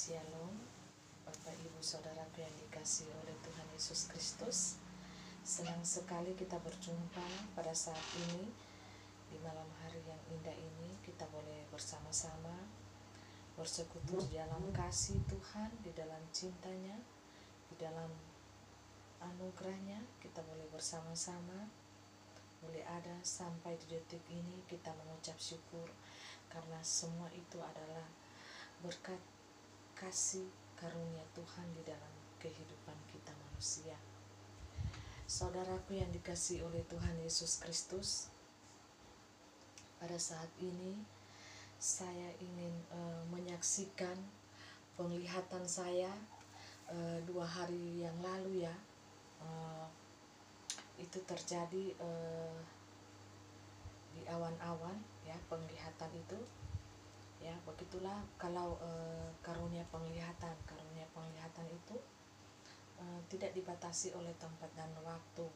Shalom, Bapak Ibu Saudaraku yang dikasihi oleh Tuhan Yesus Kristus. Senang sekali kita berjumpa pada saat ini. Di malam hari yang indah ini kita boleh bersama-sama bersekutu di dalam kasih Tuhan, di dalam cintanya, di dalam anugerahnya. Kita boleh bersama-sama, boleh ada sampai di detik ini kita mengucap syukur, karena semua itu adalah berkat kasih karunia Tuhan di dalam kehidupan kita manusia. Saudaraku yang dikasihi oleh Tuhan Yesus Kristus, pada saat ini saya ingin menyaksikan penglihatan saya 2 hari yang lalu ya. Itu terjadi di awan-awan ya, penglihatan itu ya. Begitulah kalau karunia penglihatan itu tidak dibatasi oleh tempat dan waktu.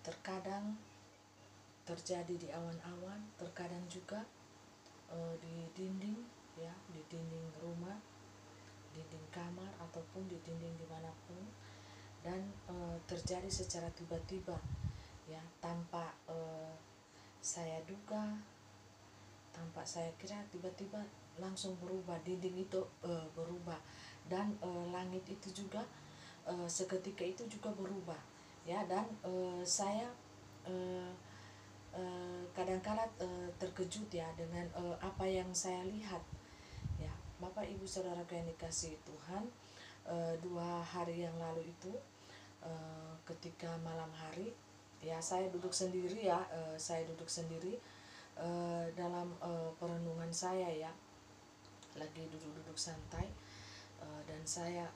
Terkadang terjadi di awan-awan, terkadang juga di dinding ya, di dinding rumah, dinding kamar ataupun di dinding dimanapun, dan terjadi secara tiba-tiba ya, tanpa saya duga, tanpa saya kira, tiba-tiba langsung berubah, dinding itu berubah, dan langit itu juga seketika itu juga berubah ya. Dan saya kadang-kala terkejut ya dengan apa yang saya lihat ya. Bapak Ibu Saudara yang dikasihi Tuhan, 2 hari yang lalu itu ketika malam hari ya, saya duduk sendiri ya, dalam perenungan saya ya, lagi duduk-duduk santai, dan saya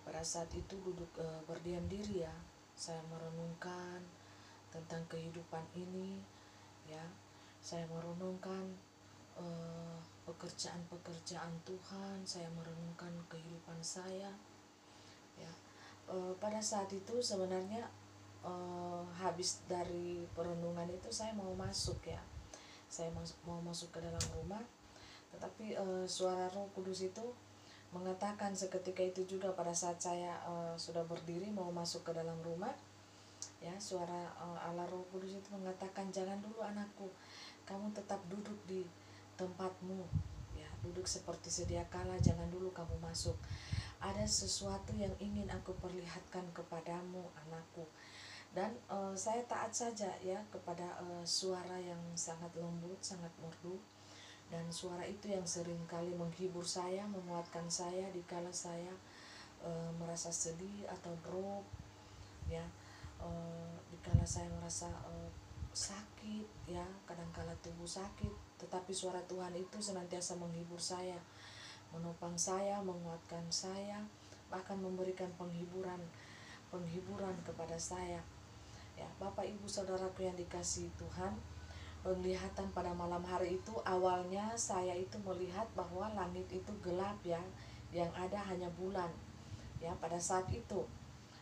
pada saat itu duduk berdiam diri ya. Saya merenungkan tentang kehidupan ini ya. Saya merenungkan pekerjaan-pekerjaan Tuhan. Saya merenungkan kehidupan saya ya. Pada saat itu sebenarnya habis dari perenungan itu saya mau masuk ya. Saya mau masuk ke dalam rumah, tetapi suara Roh Kudus itu mengatakan seketika itu juga pada saat saya sudah berdiri mau masuk ke dalam rumah ya. Suara Allah Roh Kudus itu mengatakan, jangan dulu anakku, kamu tetap duduk di tempatmu ya, duduk seperti sedia kala, jangan dulu kamu masuk. Ada sesuatu yang ingin aku perlihatkan kepadamu anakku. Dan saya taat saja ya kepada suara yang sangat lembut, sangat merdu, dan suara itu yang seringkali menghibur saya, menguatkan saya dikala saya merasa sedih atau drop ya, dikala saya merasa sakit ya, kadangkala tubuh sakit, tetapi suara Tuhan itu senantiasa menghibur saya, menopang saya, menguatkan saya, bahkan memberikan penghiburan kepada saya ya. Bapak Ibu Saudaraku yang dikasihi Tuhan, penglihatan pada malam hari itu awalnya saya itu melihat bahwa langit itu gelap ya, yang ada hanya bulan ya pada saat itu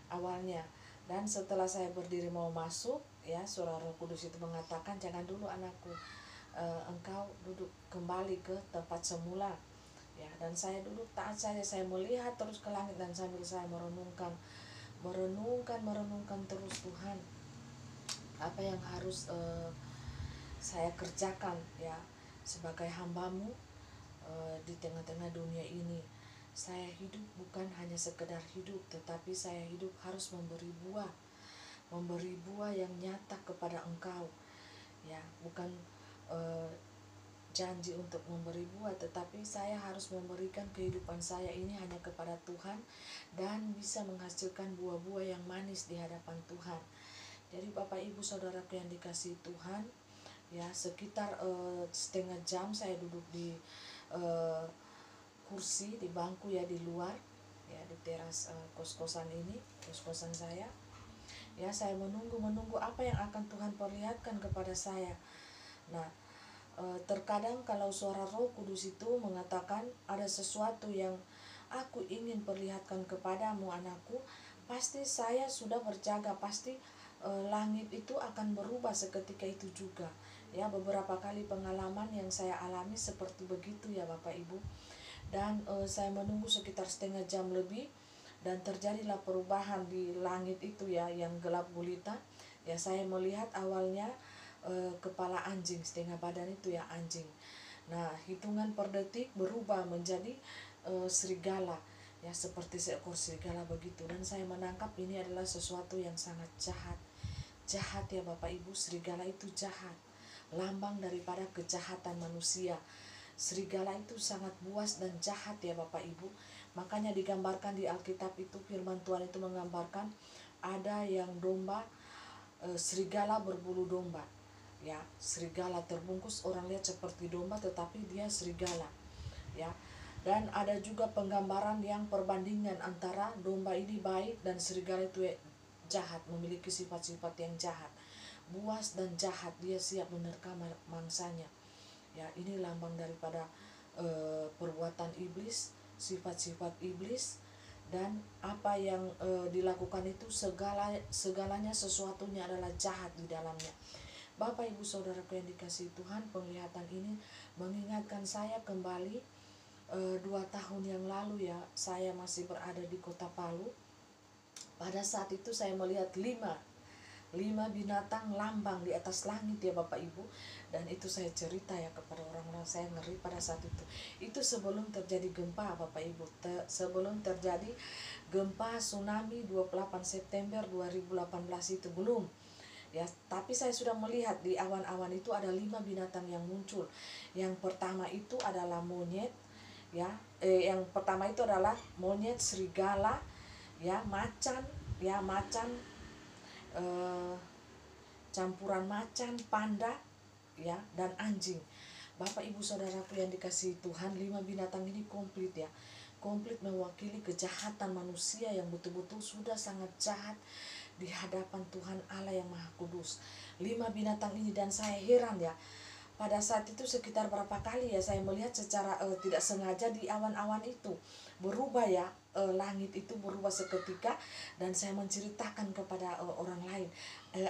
awalnya. Dan setelah saya berdiri mau masuk ya, suara Roh Kudus itu mengatakan, jangan dulu anakku, engkau duduk kembali ke tempat semula ya. Dan saya duduk taat saja, saya melihat terus ke langit, dan sambil saya merenungkan terus, Tuhan, apa yang harus saya kerjakan ya sebagai hambamu di tengah-tengah dunia ini. Saya hidup bukan hanya sekedar hidup, tetapi saya hidup harus memberi buah yang nyata kepada engkau ya. Bukan janji untuk memberi buah, tetapi saya harus memberikan kehidupan saya ini hanya kepada Tuhan, dan bisa menghasilkan buah-buah yang manis di hadapan Tuhan. Jadi Bapak Ibu Saudaraku yang dikasihi Tuhan ya, sekitar setengah jam saya duduk di kursi, di bangku ya, di luar ya, di teras kos-kosan ini, kos-kosan saya ya. Saya menunggu apa yang akan Tuhan perlihatkan kepada saya. Nah, terkadang kalau suara Roh Kudus itu mengatakan ada sesuatu yang aku ingin perlihatkan kepadamu anakku, pasti saya sudah berjaga, pasti langit itu akan berubah seketika itu juga Ya, beberapa kali pengalaman yang saya alami seperti begitu ya Bapak Ibu. Dan saya menunggu sekitar setengah jam lebih, dan terjadilah perubahan di langit itu ya, yang gelap gulita. Ya, saya melihat awalnya kepala anjing, setengah badan itu ya anjing. Nah, hitungan per detik berubah menjadi serigala, ya seperti seekor serigala begitu. Dan saya menangkap ini adalah sesuatu yang sangat jahat. Jahat ya Bapak Ibu, serigala itu jahat. Lambang daripada kejahatan manusia. Serigala itu sangat buas dan jahat ya Bapak Ibu. Makanya digambarkan di Alkitab itu, firman Tuhan itu menggambarkan ada yang domba, serigala berbulu domba. Ya, serigala terbungkus, orang lihat seperti domba tetapi dia serigala. Ya. Dan ada juga penggambaran yang perbandingan antara domba ini baik dan serigala itu jahat, memiliki sifat-sifat yang jahat. Buas dan jahat, dia siap menerkam mangsanya. Ya, ini lambang daripada perbuatan iblis, sifat-sifat iblis, dan apa yang dilakukan itu segalanya sesuatunya adalah jahat di dalamnya. Bapak Ibu Saudaraku yang dikasihi Tuhan, penglihatan ini mengingatkan saya kembali 2 tahun yang lalu ya, saya masih berada di kota Palu. Pada saat itu saya melihat lima binatang lambang di atas langit ya Bapak Ibu. Dan itu saya cerita ya kepada orang-orang, saya ngeri pada saat itu sebelum terjadi gempa Bapak Ibu, sebelum terjadi gempa tsunami 28 September 2018 itu belum ya. Tapi saya sudah melihat di awan-awan itu ada 5 binatang yang muncul. Yang pertama itu adalah monyet ya, yang pertama itu adalah monyet, serigala ya, macan ya, macan campuran macan, panda ya, dan anjing. Bapak Ibu Saudaraku yang dikasihi Tuhan, 5 binatang ini komplit ya, komplit mewakili kejahatan manusia yang betul-betul sudah sangat jahat di hadapan Tuhan Allah yang Maha Kudus. 5 binatang ini, dan saya heran ya, pada saat itu sekitar berapa kali ya saya melihat secara tidak sengaja di awan-awan itu berubah ya, langit itu berubah seketika. Dan saya menceritakan kepada orang lain,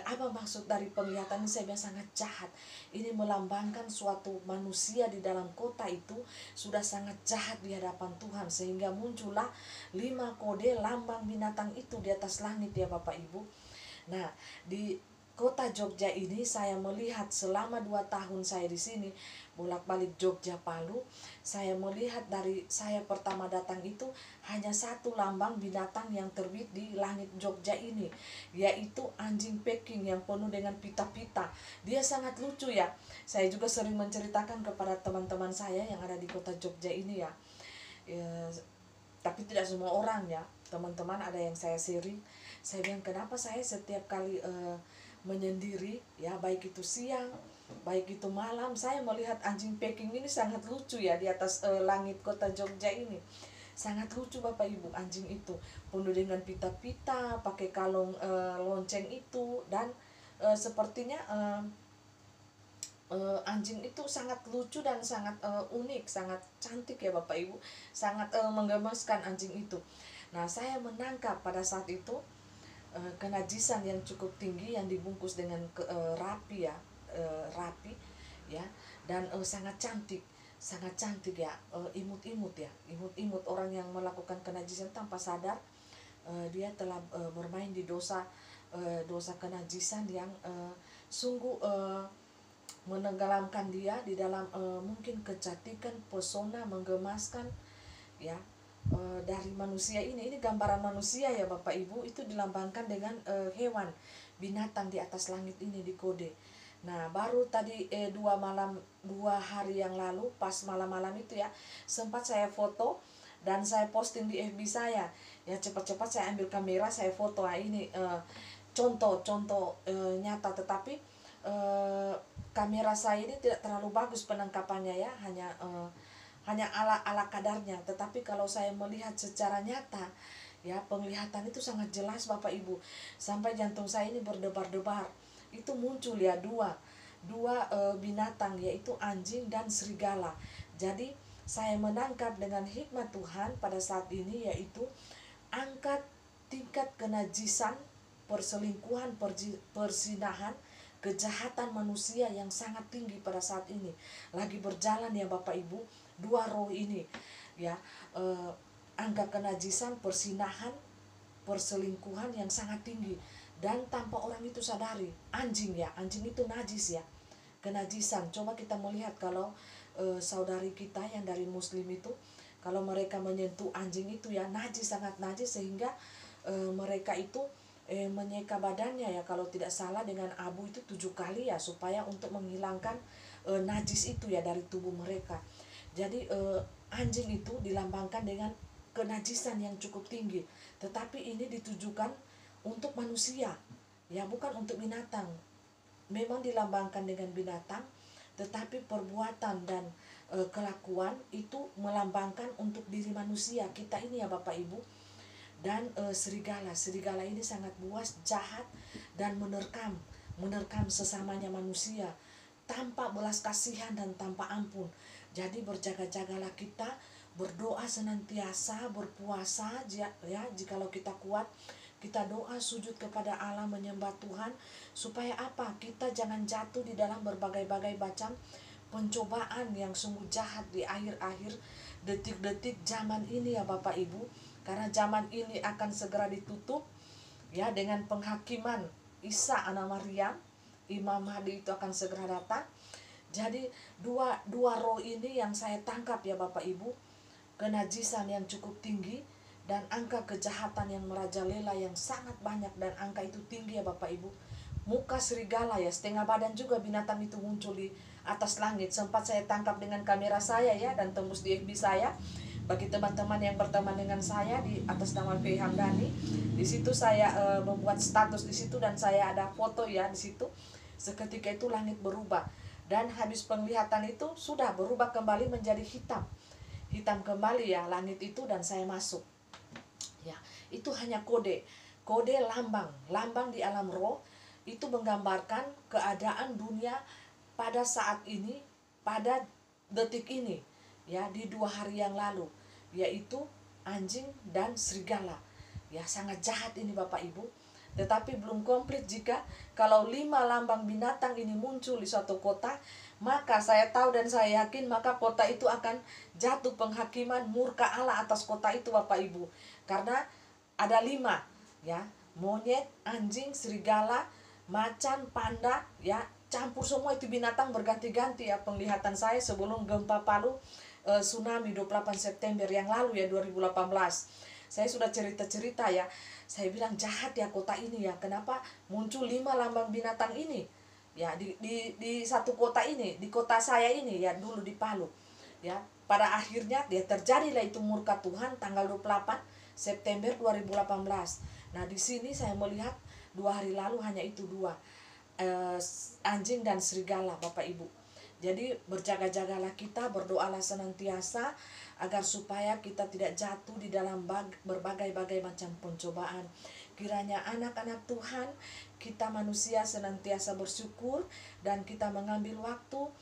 apa maksud dari penglihatan ini. Saya bilang sangat jahat, ini melambangkan suatu manusia di dalam kota itu sudah sangat jahat di hadapan Tuhan, sehingga muncullah 5 kode lambang binatang itu di atas langit ya Bapak Ibu. Nah, di kota Jogja ini saya melihat selama 2 tahun saya di sini, bolak-balik Jogja Palu, saya melihat dari saya pertama datang itu hanya 1 lambang binatang yang terbit di langit Jogja ini, yaitu anjing Peking yang penuh dengan pita-pita. Dia sangat lucu ya. Saya juga sering menceritakan kepada teman-teman saya yang ada di kota Jogja ini ya. Tapi tidak semua orang ya, teman-teman ada yang saya sharing. Saya bilang kenapa saya setiap kali menyendiri ya, baik itu siang baik itu malam, saya melihat anjing Peking ini sangat lucu ya di atas langit kota Jogja ini. Sangat lucu Bapak Ibu, anjing itu penuh dengan pita-pita, pakai kalung lonceng itu, dan sepertinya anjing itu sangat lucu dan sangat unik, sangat cantik ya Bapak Ibu, sangat menggemaskan anjing itu. Nah, saya menangkap pada saat itu kenajisan yang cukup tinggi yang dibungkus dengan rapi ya, rapi ya, dan sangat cantik ya, imut-imut ya, imut-imut. Orang yang melakukan kenajisan tanpa sadar dia telah bermain di dosa kenajisan yang sungguh menenggelamkan dia di dalam mungkin kecantikan, pesona, menggemaskan ya dari manusia ini. Ini gambaran manusia ya Bapak Ibu, itu dilambangkan dengan hewan, binatang di atas langit ini di kode. Nah, baru tadi 2 hari yang lalu, pas malam-malam itu ya, sempat saya foto dan saya posting di FB saya ya. Cepat-cepat saya ambil kamera, saya foto. Nah, ini contoh nyata, tetapi kamera saya ini tidak terlalu bagus penangkapannya ya, hanya ala kadarnya. Tetapi kalau saya melihat secara nyata ya, penglihatan itu sangat jelas Bapak Ibu, sampai jantung saya ini berdebar-debar. Itu muncul ya dua binatang, yaitu anjing dan serigala. Jadi saya menangkap dengan hikmat Tuhan pada saat ini, yaitu angkat tingkat kenajisan, perselingkuhan, perzinahan, kejahatan manusia yang sangat tinggi pada saat ini lagi berjalan ya Bapak Ibu, dua roh ini ya, angka kenajisan, persinahan, perselingkuhan yang sangat tinggi, dan tanpa orang itu sadari. Anjing ya, anjing itu najis ya, kenajisan. Coba kita melihat kalau saudari kita yang dari muslim itu, kalau mereka menyentuh anjing itu ya najis, sangat najis, sehingga mereka itu menyeka badannya ya kalau tidak salah dengan abu itu 7 kali ya, supaya untuk menghilangkan najis itu ya dari tubuh mereka. Jadi anjing itu dilambangkan dengan kenajisan yang cukup tinggi, tetapi ini ditujukan untuk manusia ya, bukan untuk binatang. Memang dilambangkan dengan binatang, tetapi perbuatan dan kelakuan itu melambangkan untuk diri manusia kita ini ya Bapak Ibu. Dan serigala ini sangat buas, jahat, dan menerkam sesamanya manusia tanpa belas kasihan dan tanpa ampun. Jadi berjaga-jagalah kita, berdoa senantiasa, berpuasa ya, jikalau kita kuat, kita doa sujud kepada Allah, menyembah Tuhan, supaya apa? Kita jangan jatuh di dalam berbagai-bagai macam pencobaan yang sungguh jahat di akhir-akhir detik-detik zaman ini ya Bapak Ibu. Karena zaman ini akan segera ditutup ya dengan penghakiman Isa anak Maryam, Imam Mahdi itu akan segera datang. Jadi dua roh ini yang saya tangkap ya Bapak Ibu, kenajisan yang cukup tinggi dan angka kejahatan yang merajalela yang sangat banyak, dan angka itu tinggi ya Bapak Ibu. Muka serigala ya, setengah badan juga binatang itu muncul di atas langit. Sempat saya tangkap dengan kamera saya ya, dan tembus di FB saya. Bagi teman-teman yang berteman dengan saya di atas nama P. Hamdani, di situ saya membuat status di situ, dan saya ada foto ya di situ. Seketika itu langit berubah, dan habis penglihatan itu sudah berubah kembali menjadi hitam kembali ya langit itu, dan saya masuk ya. Itu hanya kode lambang di alam roh, itu menggambarkan keadaan dunia pada saat ini, pada detik ini ya, di 2 hari yang lalu, yaitu anjing dan serigala ya. Sangat jahat ini Bapak Ibu, tetapi belum komplit jika kalau 5 lambang binatang ini muncul di suatu kota, maka saya tahu dan saya yakin maka kota itu akan jatuh penghakiman murka Allah atas kota itu Bapak Ibu. Karena ada 5 ya, monyet, anjing, serigala, macan, panda ya, campur semua itu binatang berganti-ganti ya penglihatan saya sebelum gempa Palu tsunami 28 September yang lalu ya 2018. Saya sudah cerita-cerita ya, saya bilang jahat ya kota ini ya, kenapa muncul 5 lambang binatang ini ya di satu kota ini, di kota saya ini ya, dulu di Palu ya. Pada akhirnya dia terjadilah itu murka Tuhan tanggal 28 September 2018. Nah di sini saya melihat 2 hari lalu hanya itu 2, anjing dan serigala Bapak Ibu. Jadi berjaga-jagalah kita, berdoalah senantiasa agar supaya kita tidak jatuh di dalam berbagai-bagai macam pencobaan. Kiranya anak-anak Tuhan, kita manusia senantiasa bersyukur, dan kita mengambil waktu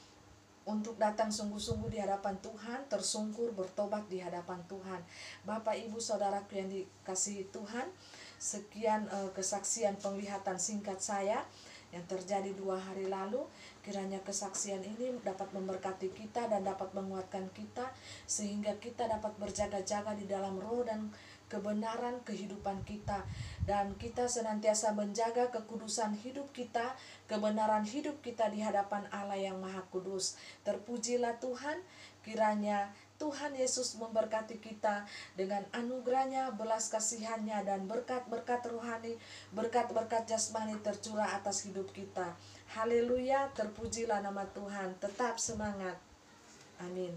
untuk datang sungguh-sungguh di hadapan Tuhan, tersungkur bertobat di hadapan Tuhan. Bapak Ibu Saudaraku yang dikasihi Tuhan, sekian kesaksian penglihatan singkat saya yang terjadi 2 hari lalu. Kiranya kesaksian ini dapat memberkati kita dan dapat menguatkan kita, sehingga kita dapat berjaga-jaga di dalam roh dan kebenaran kehidupan kita, dan kita senantiasa menjaga kekudusan hidup kita, kebenaran hidup kita di hadapan Allah yang Maha Kudus. Terpujilah Tuhan. Kiranya Tuhan Yesus memberkati kita dengan anugerahnya, belas kasihannya, dan berkat-berkat rohani, berkat-berkat jasmani tercurah atas hidup kita. Haleluya, terpujilah nama Tuhan. Tetap semangat. Amin.